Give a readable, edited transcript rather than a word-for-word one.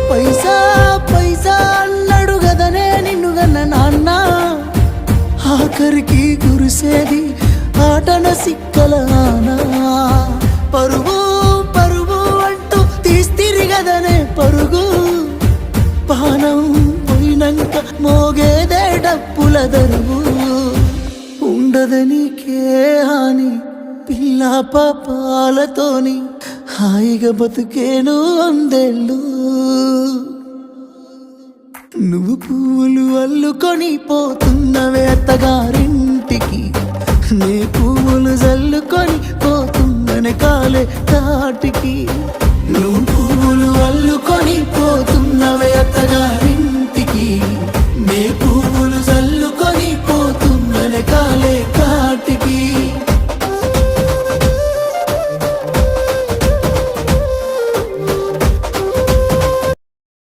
పైసా పైసా అన్నాడు గదనే నిన్ను గన్న నాన్న, ఆఖరికి కురిసేది ఆటన సిక్కల ఆనా. పరుగు పరుగు అంటూ తీస్తిరి గదనే పరుగు, పానం పోయినంక మోగేదే డప్పుల దరువు. ఉండదనికే హాని పిల్ల పాపాలతోని, హాయిగా బతుకేను వందేళ్ళు. నువ్వు పూలు అల్లుకొని పోతున్నవే అత్తగారింటికి, నే పువ్వులు జల్లుకొని పోతున్ననే కాలే తాటికి. నువ్వు